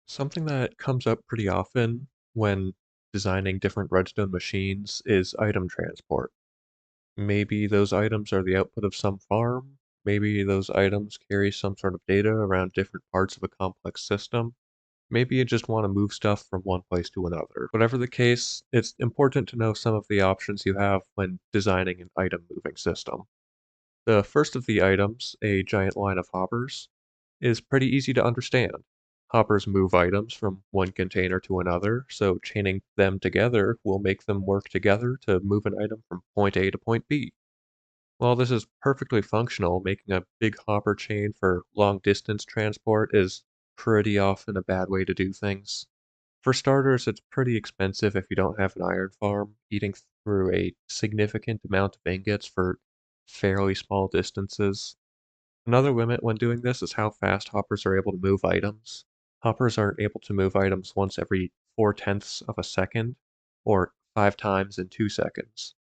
Something that comes up pretty often when designing different redstone machines is item transport. Maybe those items are the output of some farm. Maybe those items carry some sort of data around different parts of a complex system. Maybe you just want to move stuff from one place to another. Whatever the case, it's important to know some of the options you have when designing an item moving system. The first of the items, a giant line of hoppers, is pretty easy to understand. Hoppers move items from one container to another, so chaining them together will make them work together to move an item from point A to point B. While this is perfectly functional, making a big hopper chain for long distance transport is pretty often a bad way to do things. For starters, it's pretty expensive if you don't have an iron farm. Eating through a significant amount of ingots for fairly small distances. Another limit when doing this is how fast hoppers are able to move items. Hoppers aren't able to move items once every 4/10ths of a second, or 5 times in 2 seconds.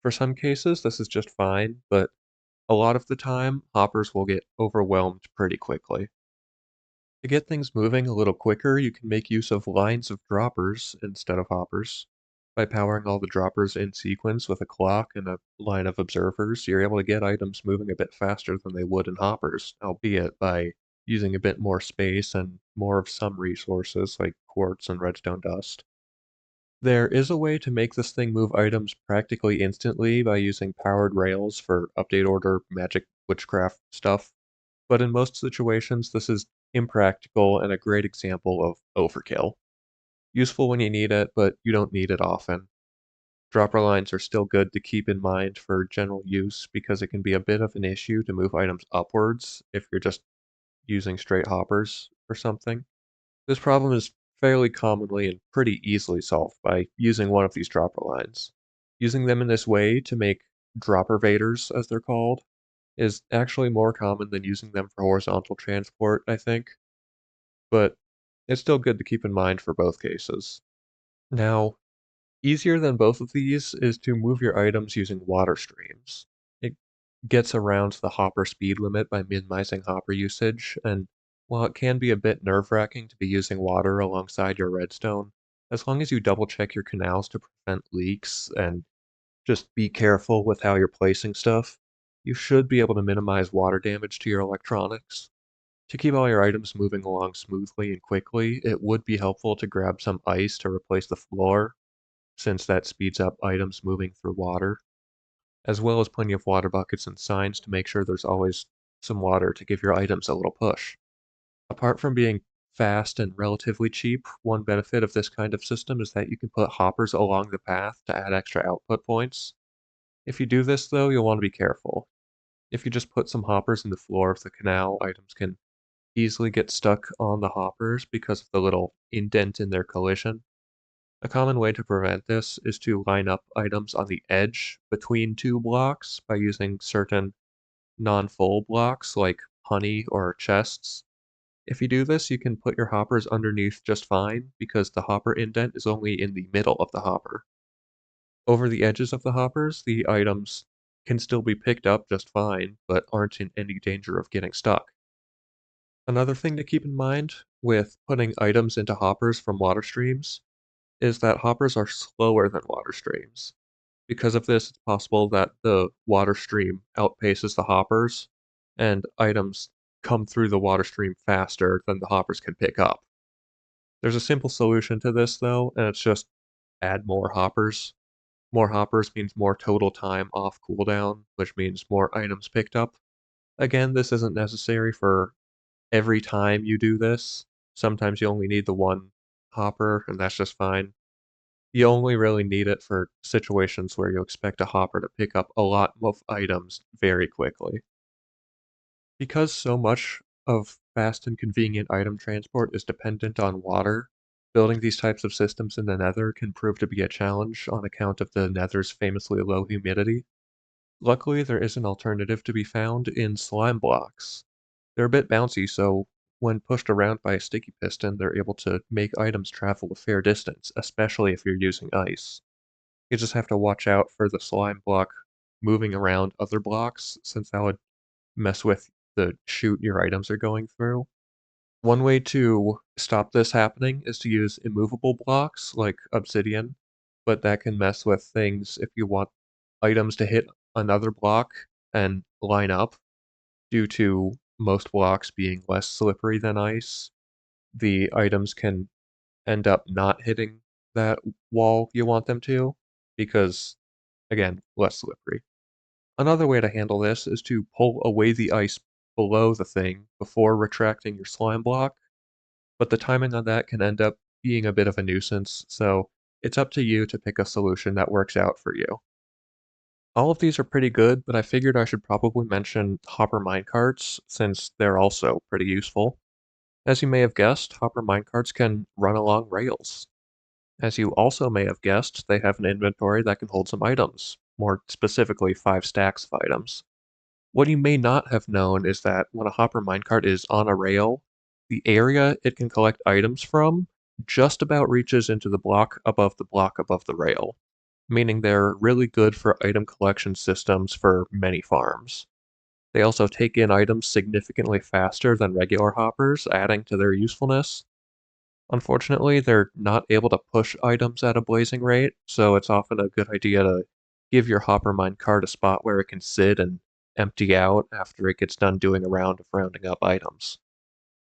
For some cases, this is just fine, but a lot of the time, hoppers will get overwhelmed pretty quickly. To get things moving a little quicker, you can make use of lines of droppers instead of hoppers. By powering all the droppers in sequence with a clock and a line of observers, you're able to get items moving a bit faster than they would in hoppers, albeit by using a bit more space and more of some resources like quartz and redstone dust. There is a way to make this thing move items practically instantly by using powered rails for update order, magic, witchcraft stuff, but in most situations, this is impractical and a great example of overkill. Useful when you need it, but you don't need it often. Dropper lines are still good to keep in mind for general use because it can be a bit of an issue to move items upwards if you're just using straight hoppers or something. This problem is fairly commonly and pretty easily solved by using one of these dropper lines. Using them in this way to make dropper vaders, as they're called, is actually more common than using them for horizontal transport, I think, but it's still good to keep in mind for both cases. Now, easier than both of these is to move your items using water streams. It gets around the hopper speed limit by minimizing hopper usage, and while it can be a bit nerve-wracking to be using water alongside your redstone, as long as you double check your canals to prevent leaks and just be careful with how you're placing stuff, you should be able to minimize water damage to your electronics. To keep all your items moving along smoothly and quickly, it would be helpful to grab some ice to replace the floor, since that speeds up items moving through water, as well as plenty of water buckets and signs to make sure there's always some water to give your items a little push. Apart from being fast and relatively cheap, one benefit of this kind of system is that you can put hoppers along the path to add extra output points. If you do this, though, you'll want to be careful. If you just put some hoppers in the floor of the canal, items can easily get stuck on the hoppers because of the little indent in their collision. A common way to prevent this is to line up items on the edge between two blocks by using certain non-full blocks like honey or chests. If you do this, you can put your hoppers underneath just fine because the hopper indent is only in the middle of the hopper. Over the edges of the hoppers, the items can still be picked up just fine, but aren't in any danger of getting stuck. Another thing to keep in mind with putting items into hoppers from water streams is that hoppers are slower than water streams. Because of this, it's possible that the water stream outpaces the hoppers, and items come through the water stream faster than the hoppers can pick up. There's a simple solution to this, though, and it's just add more hoppers. More hoppers means more total time off cooldown, which means more items picked up. Again, this isn't necessary for every time you do this. Sometimes you only need the one hopper, and that's just fine. You only really need it for situations where you expect a hopper to pick up a lot of items very quickly. Because so much of fast and convenient item transport is dependent on water, building these types of systems in the Nether can prove to be a challenge on account of the Nether's famously low humidity. Luckily, there is an alternative to be found in slime blocks. They're a bit bouncy, so when pushed around by a sticky piston, they're able to make items travel a fair distance, especially if you're using ice. You just have to watch out for the slime block moving around other blocks, since that would mess with the chute your items are going through. One way to stop this happening is to use immovable blocks like obsidian, but that can mess with things if you want items to hit another block and line up due to most blocks being less slippery than ice. The items can end up not hitting that wall you want them to because, again, less slippery. Another way to handle this is to pull away the ice below the thing before retracting your slime block, but the timing on that can end up being a bit of a nuisance, so it's up to you to pick a solution that works out for you. All of these are pretty good, but I figured I should probably mention hopper minecarts since they're also pretty useful. As you may have guessed, hopper minecarts can run along rails. As you also may have guessed, they have an inventory that can hold some items, more specifically 5 stacks of items. What you may not have known is that when a hopper minecart is on a rail, the area it can collect items from just about reaches into the block above the rail, meaning they're really good for item collection systems for many farms. They also take in items significantly faster than regular hoppers, adding to their usefulness. Unfortunately, they're not able to push items at a blazing rate, so it's often a good idea to give your hopper mine cart a spot where it can sit and empty out after it gets done doing a round of rounding up items.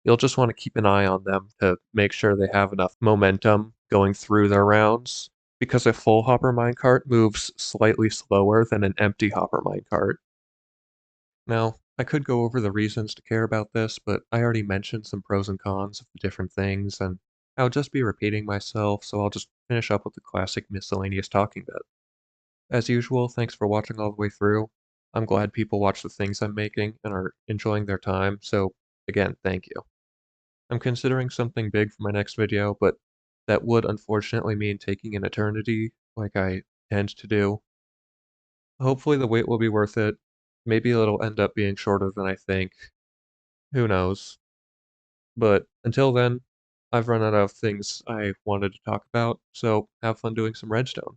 You'll just want to keep an eye on them to make sure they have enough momentum going through their rounds, because a full hopper minecart moves slightly slower than an empty hopper minecart. Now, I could go over the reasons to care about this, but I already mentioned some pros and cons of the different things, and I would just be repeating myself, so I'll just finish up with the classic miscellaneous talking bit. As usual, thanks for watching all the way through. I'm glad people watch the things I'm making and are enjoying their time, so again, thank you. I'm considering something big for my next video, but that would unfortunately mean taking an eternity, like I tend to do. Hopefully the wait will be worth it. Maybe it'll end up being shorter than I think. Who knows? But until then, I've run out of things I wanted to talk about, so have fun doing some redstone.